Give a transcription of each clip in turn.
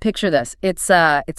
Picture this. It's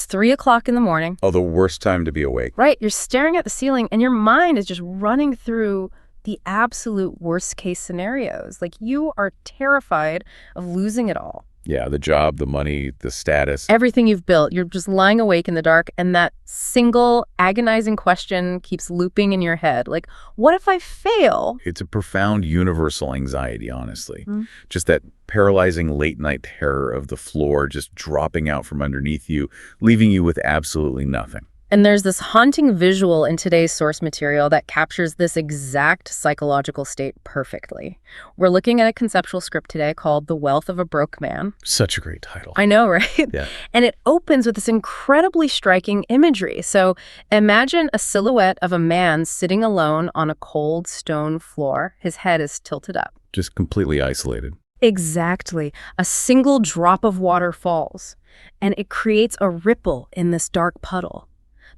3 o'clock in the morning. Oh, the worst time to be awake. Right. You're staring at the ceiling and your mind is just running through the absolute worst case scenarios. Like you are terrified of losing it all. Yeah, the job, the money, the status. Everything you've built. You're just lying awake in the dark and that single agonizing question keeps looping in your head. Like, what if I fail? It's a profound universal anxiety, honestly. Just that paralyzing late night terror of the floor just dropping out from underneath you, leaving you with absolutely nothing. And there's this haunting visual in today's source material that captures this exact psychological state perfectly. We're looking at a conceptual script today called The Wealth of a Broke Man. Such a great title. I know, right? Yeah. And it opens with this incredibly striking imagery. So imagine a silhouette of a man sitting alone on a cold stone floor. His head is tilted up. Just completely isolated. Exactly. A single drop of water falls, and it creates a ripple in this dark puddle.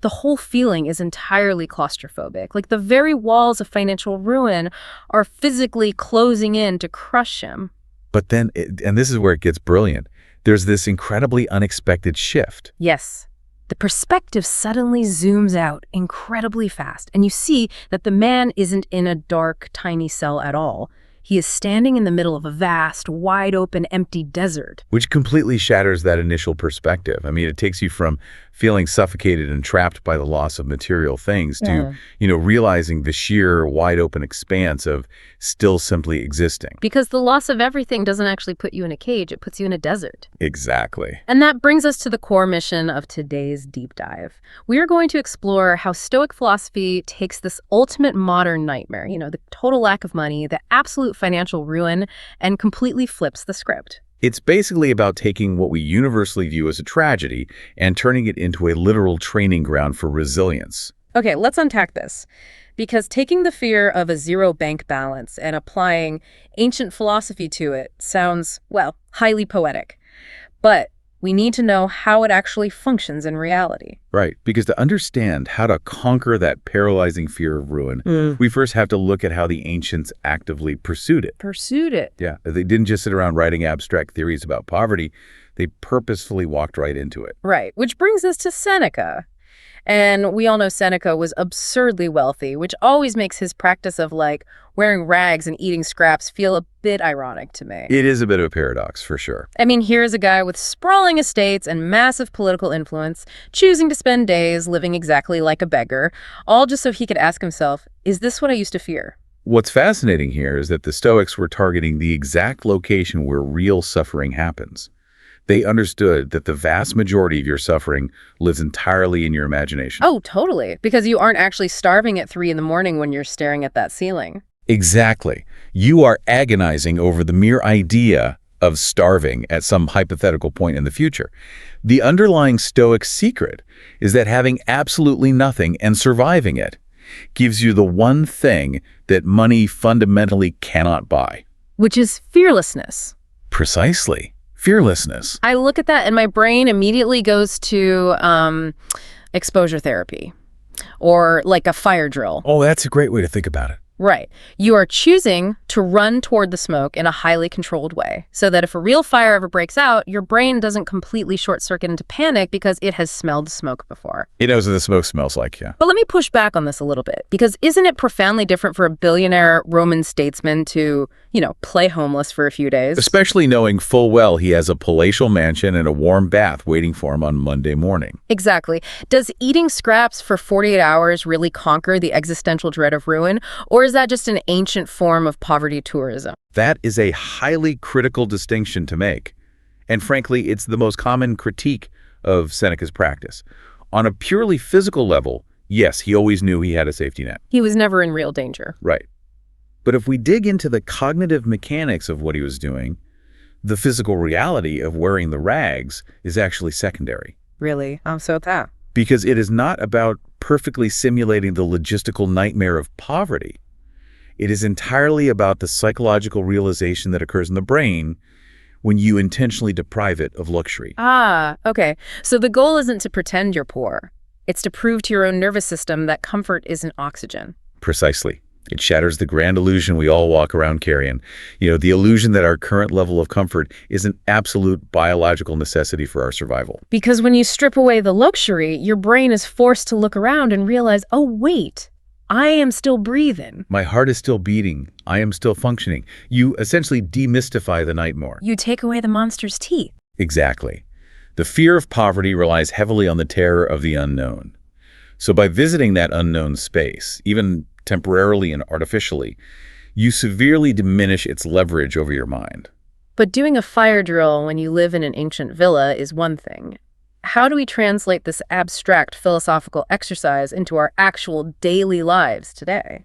The whole feeling is entirely claustrophobic. Like the very walls of financial ruin are physically closing in to crush him. But then, and this is where it gets brilliant, there's this incredibly unexpected shift. Yes. The perspective suddenly zooms out incredibly fast, and you see that the man isn't in a dark, tiny cell at all. He is standing in the middle of a vast, wide-open, empty desert. Which completely shatters that initial perspective. I mean, it takes you from feeling suffocated and trapped by the loss of material things to, realizing the sheer, wide-open expanse of still simply existing. Because the loss of everything doesn't actually put you in a cage, it puts you in a desert. Exactly. And that brings us to the core mission of today's deep dive. We are going to explore how Stoic philosophy takes this ultimate modern nightmare, the total lack of money, the absolute financial ruin, and completely flips the script. It's basically about taking what we universally view as a tragedy and turning it into a literal training ground for resilience. Okay, let's unpack this. Because taking the fear of a zero bank balance and applying ancient philosophy to it sounds, well, highly poetic. But we need to know how it actually functions in reality. Right, because to understand how to conquer that paralyzing fear of ruin, we first have to look at how the ancients actively pursued it. Pursued it. Yeah, they didn't just sit around writing abstract theories about poverty. They purposefully walked right into it. Right, which brings us to Seneca. And we all know Seneca was absurdly wealthy, which always makes his practice of, wearing rags and eating scraps feel a bit ironic to me. It is a bit of a paradox, for sure. I mean, here's a guy with sprawling estates and massive political influence, choosing to spend days living exactly like a beggar, all just so he could ask himself, is this what I used to fear? What's fascinating here is that the Stoics were targeting the exact location where real suffering happens. They understood that the vast majority of your suffering lives entirely in your imagination. Oh, totally. Because you aren't actually starving at 3 a.m. when you're staring at that ceiling. Exactly. You are agonizing over the mere idea of starving at some hypothetical point in the future. The underlying Stoic secret is that having absolutely nothing and surviving it gives you the one thing that money fundamentally cannot buy. Which is fearlessness. Precisely. Fearlessness. I look at that and my brain immediately goes to exposure therapy or like a fire drill. Oh, that's a great way to think about it. Right. You are choosing to run toward the smoke in a highly controlled way so that if a real fire ever breaks out, your brain doesn't completely short-circuit into panic because it has smelled smoke before. It knows what the smoke smells like, yeah. But let me push back on this a little bit, because isn't it profoundly different for a billionaire Roman statesman to, play homeless for a few days? Especially knowing full well he has a palatial mansion and a warm bath waiting for him on Monday morning. Exactly. Does eating scraps for 48 hours really conquer the existential dread of ruin, or is that just an ancient form of poverty tourism? That is a highly critical distinction to make. And frankly, it's the most common critique of Seneca's practice. On a purely physical level, yes, he always knew he had a safety net. He was never in real danger. Right. But if we dig into the cognitive mechanics of what he was doing, the physical reality of wearing the rags is actually secondary. Really? So that. Because it is not about perfectly simulating the logistical nightmare of poverty. It is entirely about the psychological realization that occurs in the brain when you intentionally deprive it of luxury. Ah, okay. So the goal isn't to pretend you're poor. It's to prove to your own nervous system that comfort isn't oxygen. Precisely. It shatters the grand illusion we all walk around carrying. The illusion that our current level of comfort is an absolute biological necessity for our survival. Because when you strip away the luxury, your brain is forced to look around and realize, oh, wait, I am still breathing. My heart is still beating. I am still functioning. You essentially demystify the nightmare. You take away the monster's teeth. Exactly. The fear of poverty relies heavily on the terror of the unknown. So by visiting that unknown space, even temporarily and artificially, you severely diminish its leverage over your mind. But doing a fire drill when you live in an ancient villa is one thing. How do we translate this abstract philosophical exercise into our actual daily lives today?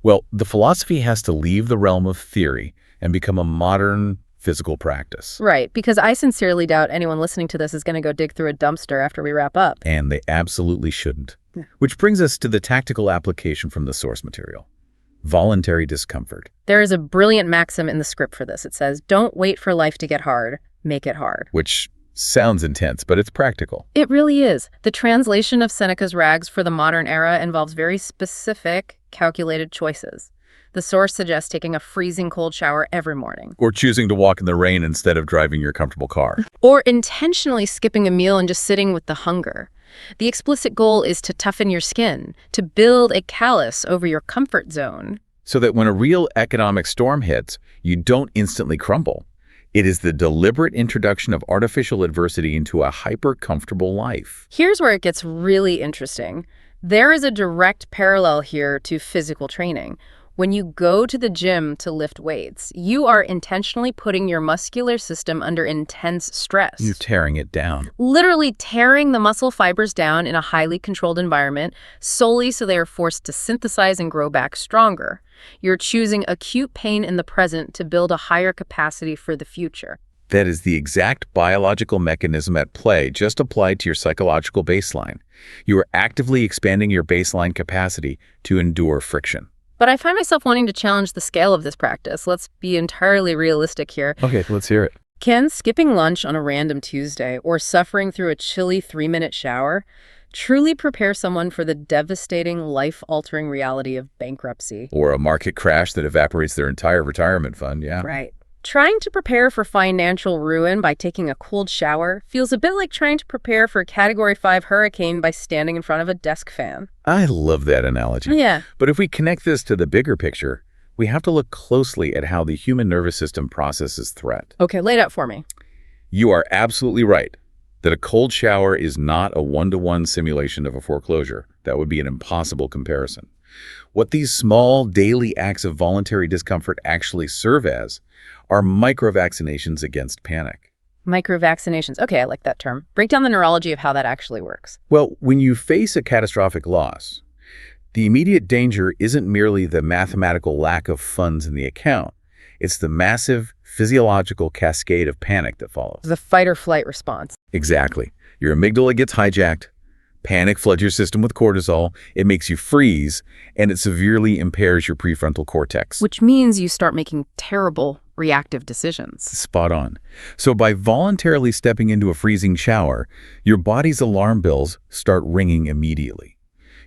Well, the philosophy has to leave the realm of theory and become a modern physical practice. Right, because I sincerely doubt anyone listening to this is going to go dig through a dumpster after we wrap up. And they absolutely shouldn't. Which brings us to the tactical application from the source material. Voluntary discomfort. There is a brilliant maxim in the script for this. It says, don't wait for life to get hard, make it hard. Which sounds intense, but it's practical. It really is. The translation of Seneca's rags for the modern era involves very specific, calculated choices. The source suggests taking a freezing cold shower every morning. Or choosing to walk in the rain instead of driving your comfortable car. Or intentionally skipping a meal and just sitting with the hunger. The explicit goal is to toughen your skin, to build a callus over your comfort zone. So that when a real economic storm hits, you don't instantly crumble. It is the deliberate introduction of artificial adversity into a hyper-comfortable life. Here's where it gets really interesting. There is a direct parallel here to physical training. When you go to the gym to lift weights, you are intentionally putting your muscular system under intense stress. You're tearing it down. Literally tearing the muscle fibers down in a highly controlled environment, solely so they are forced to synthesize and grow back stronger. You're choosing acute pain in the present to build a higher capacity for the future. That is the exact biological mechanism at play, just applied to your psychological baseline. You are actively expanding your baseline capacity to endure friction. But I find myself wanting to challenge the scale of this practice. Let's be entirely realistic here. Okay, let's hear it. Can skipping lunch on a random Tuesday or suffering through a chilly 3-minute shower truly prepare someone for the devastating, life-altering reality of bankruptcy? Or a market crash that evaporates their entire retirement fund, yeah. Right. Trying to prepare for financial ruin by taking a cold shower feels a bit like trying to prepare for a Category 5 hurricane by standing in front of a desk fan. I love that analogy. Yeah. But if we connect this to the bigger picture, we have to look closely at how the human nervous system processes threat. Okay, lay it out for me. You are absolutely right that a cold shower is not a one-to-one simulation of a foreclosure. That would be an impossible comparison. What these small daily acts of voluntary discomfort actually serve as are micro-vaccinations against panic. Micro-vaccinations. Okay, I like that term. Break down the neurology of how that actually works. Well, when you face a catastrophic loss, the immediate danger isn't merely the mathematical lack of funds in the account. It's the massive physiological cascade of panic that follows. The fight-or-flight response. Exactly. Your amygdala gets hijacked. Panic floods your system with cortisol. It makes you freeze, and it severely impairs your prefrontal cortex. Which means you start making terrible reactive decisions. Spot on. So by voluntarily stepping into a freezing shower, your body's alarm bells start ringing immediately.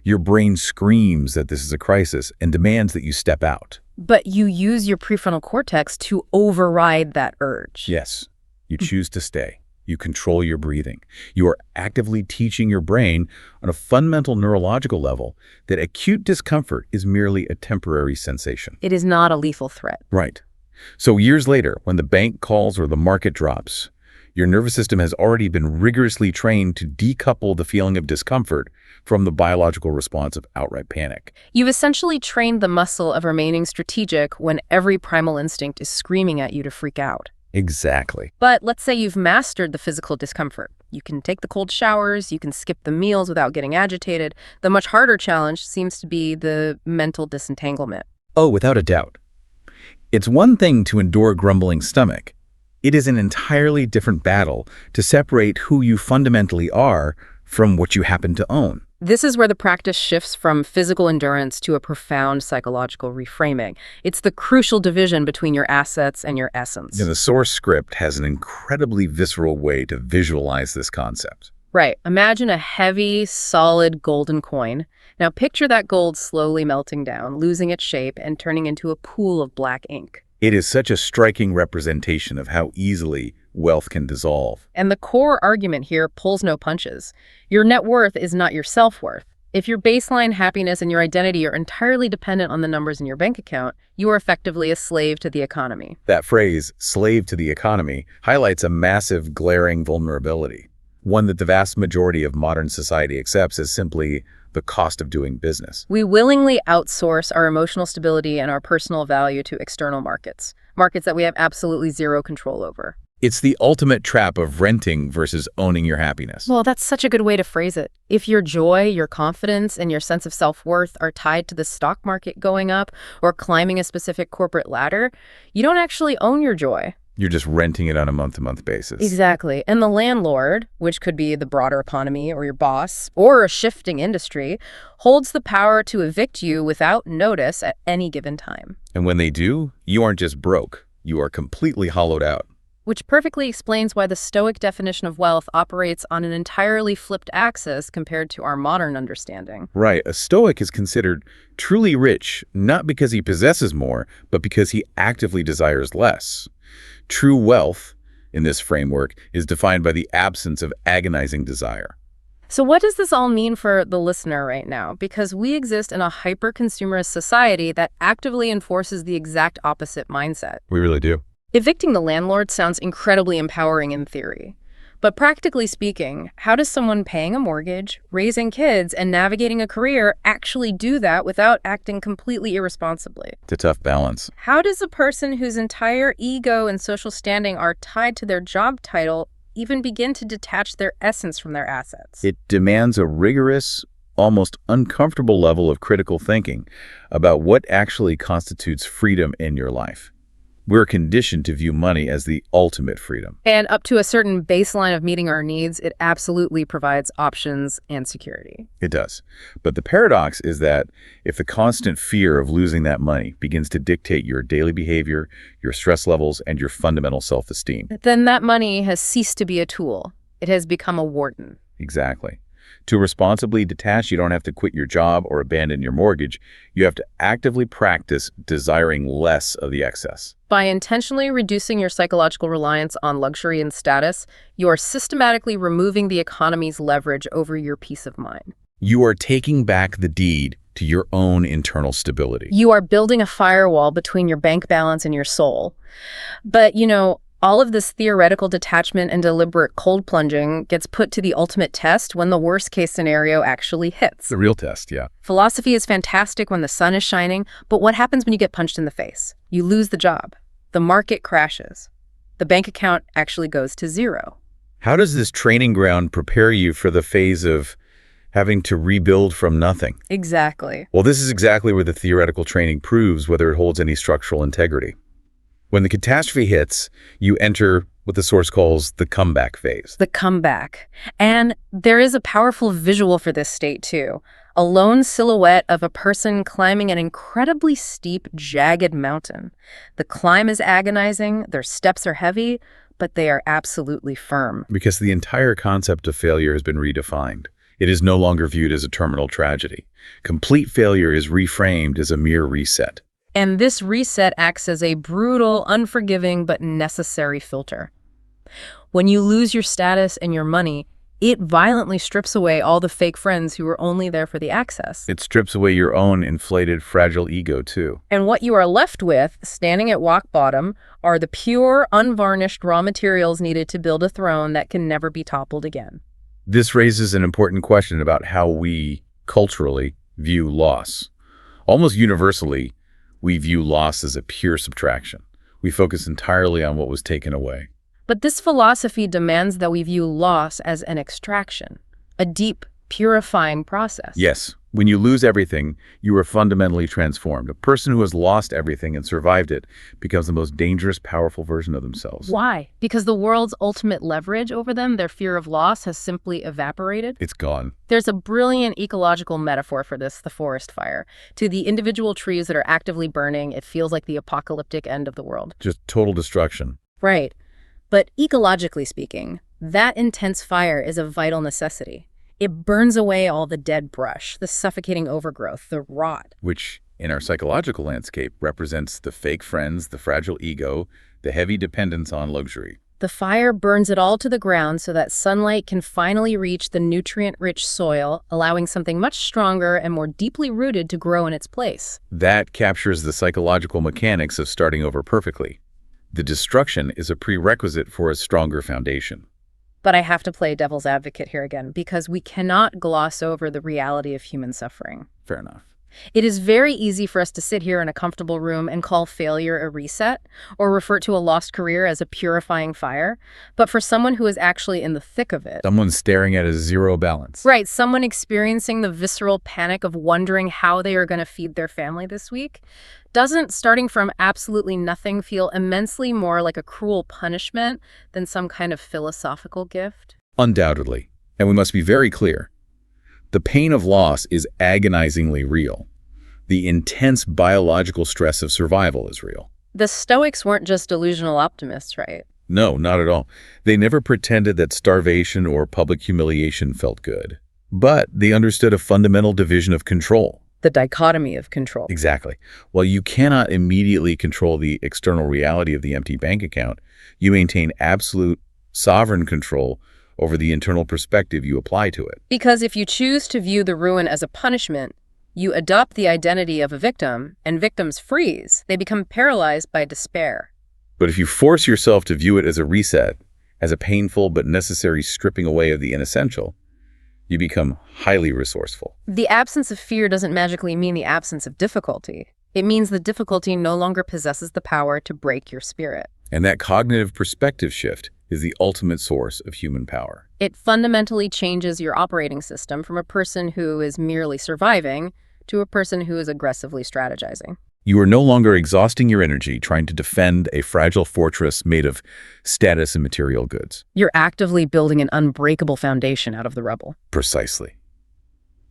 Your brain screams that this is a crisis and demands that you step out. But you use your prefrontal cortex to override that urge. Yes, you choose to stay. You control your breathing. You are actively teaching your brain on a fundamental neurological level that acute discomfort is merely a temporary sensation. It is not a lethal threat. Right. So years later, when the bank calls or the market drops, your nervous system has already been rigorously trained to decouple the feeling of discomfort from the biological response of outright panic. You've essentially trained the muscle of remaining strategic when every primal instinct is screaming at you to freak out. Exactly. But let's say you've mastered the physical discomfort. You can take the cold showers, you can skip the meals without getting agitated. The much harder challenge seems to be the mental disentanglement. Oh, without a doubt. It's one thing to endure a grumbling stomach. It is an entirely different battle to separate who you fundamentally are from what you happen to own. This is where the practice shifts from physical endurance to a profound psychological reframing. It's the crucial division between your assets and your essence. And the source script has an incredibly visceral way to visualize this concept. Right. Imagine a heavy, solid golden coin. Now picture that gold slowly melting down, losing its shape and turning into a pool of black ink. It is such a striking representation of how easily wealth can dissolve. And the core argument here pulls no punches. Your net worth is not your self-worth. If your baseline happiness and your identity are entirely dependent on the numbers in your bank account, you are effectively a slave to the economy. That phrase, slave to the economy, highlights a massive, glaring vulnerability, one that the vast majority of modern society accepts as simply the cost of doing business. We willingly outsource our emotional stability and our personal value to external markets that we have absolutely zero control over. It's the ultimate trap of renting versus owning your happiness. Well, that's such a good way to phrase it. If your joy, your confidence, and your sense of self-worth are tied to the stock market going up or climbing a specific corporate ladder, you don't actually own your joy. You're just renting it on a month-to-month basis. Exactly. And the landlord, which could be the broader economy or your boss or a shifting industry, holds the power to evict you without notice at any given time. And when they do, you aren't just broke, you are completely hollowed out. Which perfectly explains why the Stoic definition of wealth operates on an entirely flipped axis compared to our modern understanding. Right. A Stoic is considered truly rich, not because he possesses more, but because he actively desires less. True wealth, in this framework, is defined by the absence of agonizing desire. So what does this all mean for the listener right now? Because we exist in a hyper-consumerist society that actively enforces the exact opposite mindset. We really do. Evicting the landlord sounds incredibly empowering in theory. But practically speaking, how does someone paying a mortgage, raising kids, and navigating a career actually do that without acting completely irresponsibly? It's a tough balance. How does a person whose entire ego and social standing are tied to their job title even begin to detach their essence from their assets? It demands a rigorous, almost uncomfortable level of critical thinking about what actually constitutes freedom in your life. We're conditioned to view money as the ultimate freedom. And up to a certain baseline of meeting our needs, it absolutely provides options and security. It does. But the paradox is that if the constant fear of losing that money begins to dictate your daily behavior, your stress levels, and your fundamental self-esteem, then that money has ceased to be a tool. It has become a warden. Exactly. To responsibly detach, you don't have to quit your job or abandon your mortgage. You have to actively practice desiring less of the excess. By intentionally reducing your psychological reliance on luxury and status, you are systematically removing the economy's leverage over your peace of mind. You are taking back the deed to your own internal stability. You are building a firewall between your bank balance and your soul. But, all of this theoretical detachment and deliberate cold plunging gets put to the ultimate test when the worst case scenario actually hits. The real test, yeah. Philosophy is fantastic when the sun is shining, but what happens when you get punched in the face? You lose the job. The market crashes. The bank account actually goes to zero. How does this training ground prepare you for the phase of having to rebuild from nothing? Exactly. Well, this is exactly where the theoretical training proves whether it holds any structural integrity. When the catastrophe hits, you enter what the source calls the comeback phase. The comeback. And there is a powerful visual for this state, too. A lone silhouette of a person climbing an incredibly steep, jagged mountain. The climb is agonizing, their steps are heavy, but they are absolutely firm. Because the entire concept of failure has been redefined. It is no longer viewed as a terminal tragedy. Complete failure is reframed as a mere reset. And this reset acts as a brutal, unforgiving, but necessary filter. When you lose your status and your money, it violently strips away all the fake friends who were only there for the access. It strips away your own inflated, fragile ego, too. And what you are left with, standing at rock bottom, are the pure, unvarnished raw materials needed to build a throne that can never be toppled again. This raises an important question about how we, culturally, view loss. Almost universally, we view loss as a pure subtraction. We focus entirely on what was taken away. But this philosophy demands that we view loss as an extraction, a deep, purifying process. Yes, when you lose everything, you are fundamentally transformed. A person who has lost everything and survived it becomes the most dangerous, powerful version of themselves. Why? Because the world's ultimate leverage over them, their fear of loss, has simply evaporated? It's gone. There's a brilliant ecological metaphor for this, the forest fire. To the individual trees that are actively burning, it feels like the apocalyptic end of the world. Just total destruction. Right. But ecologically speaking, that intense fire is a vital necessity. It burns away all the dead brush, the suffocating overgrowth, the rot. Which, in our psychological landscape, represents the fake friends, the fragile ego, the heavy dependence on luxury. The fire burns it all to the ground so that sunlight can finally reach the nutrient-rich soil, allowing something much stronger and more deeply rooted to grow in its place. That captures the psychological mechanics of starting over perfectly. The destruction is a prerequisite for a stronger foundation. But I have to play devil's advocate here again, because we cannot gloss over the reality of human suffering. Fair enough. It is very easy for us to sit here in a comfortable room and call failure a reset, or refer to a lost career as a purifying fire. But for someone who is actually in the thick of it, Someone staring at a zero balance. right, someone experiencing the visceral panic of wondering how they are going to feed their family this week, doesn't starting from absolutely nothing feel immensely more like a cruel punishment than some kind of philosophical gift? Undoubtedly. And we must be very clear. The pain of loss is agonizingly real. The intense biological stress of survival is real. The Stoics weren't just delusional optimists, right? No, not at all. They never pretended that starvation or public humiliation felt good. But they understood a fundamental division of control. The dichotomy of control. Exactly. While you cannot immediately control the external reality of the empty bank account, you maintain absolute, sovereign control over the internal perspective you apply to it. Because if you choose to view the ruin as a punishment, you adopt the identity of a victim, and victims freeze. They become paralyzed by despair. But if you force yourself to view it as a reset, as a painful but necessary stripping away of the inessential, you become highly resourceful. The absence of fear doesn't magically mean the absence of difficulty. It means the difficulty no longer possesses the power to break your spirit. And that cognitive perspective shift is the ultimate source of human power. It fundamentally changes your operating system from a person who is merely surviving to a person who is aggressively strategizing. You are no longer exhausting your energy trying to defend a fragile fortress made of status and material goods. You're actively building an unbreakable foundation out of the rubble. Precisely.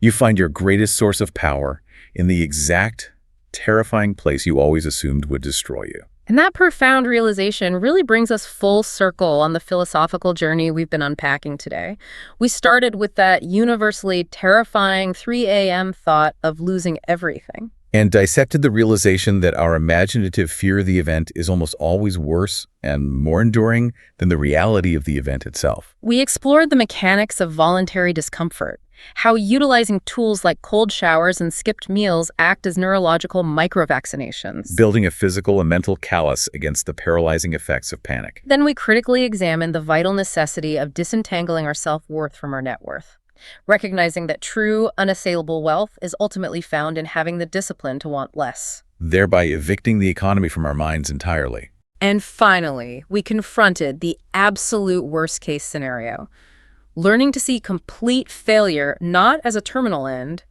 You find your greatest source of power in the exact, terrifying place you always assumed would destroy you. And that profound realization really brings us full circle on the philosophical journey we've been unpacking today. We started with that universally terrifying 3 a.m. thought of losing everything. And dissected the realization that our imaginative fear of the event is almost always worse and more enduring than the reality of the event itself. We explored the mechanics of voluntary discomfort, how utilizing tools like cold showers and skipped meals act as neurological microvaccinations. Building a physical and mental callus against the paralyzing effects of panic. Then we critically examined the vital necessity of disentangling our self-worth from our net worth, recognizing that true, unassailable wealth is ultimately found in having the discipline to want less. Thereby evicting the economy from our minds entirely. And finally, we confronted the absolute worst-case scenario, learning to see complete failure not as a terminal end,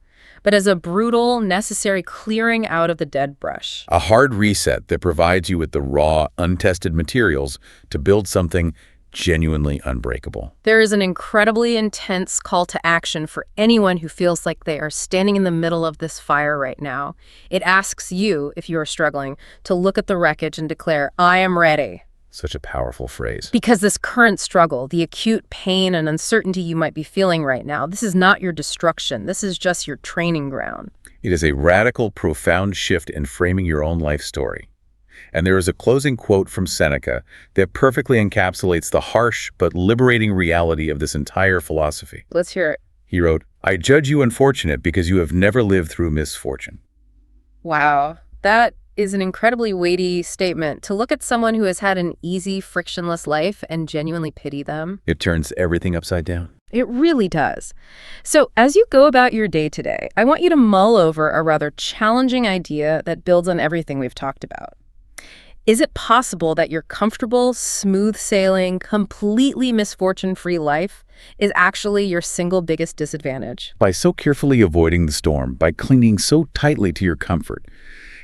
but as a brutal, necessary clearing out of the dead brush. A hard reset that provides you with the raw, untested materials to build something genuinely unbreakable. There is an incredibly intense call to action for anyone who feels like they are standing in the middle of this fire right now. It asks you, if you are struggling, to look at the wreckage and declare, "I am ready." Such a powerful phrase. Because this current struggle, the acute pain and uncertainty you might be feeling right now, this is not your destruction. This is just your training ground. It is a radical, profound shift in framing your own life story. And there is a closing quote from Seneca that perfectly encapsulates the harsh but liberating reality of this entire philosophy. Let's hear it. He wrote, "I judge you unfortunate because you have never lived through misfortune." Wow, that is an incredibly weighty statement. To look at someone who has had an easy, frictionless life and genuinely pity them. It turns everything upside down. It really does. So as you go about your day today, I want you to mull over a rather challenging idea that builds on everything we've talked about. Is it possible that your comfortable, smooth-sailing, completely misfortune-free life is actually your single biggest disadvantage? By so carefully avoiding the storm, by clinging so tightly to your comfort,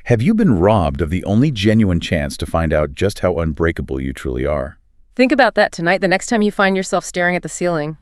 have you been robbed of the only genuine chance to find out just how unbreakable you truly are? Think about that tonight the next time you find yourself staring at the ceiling.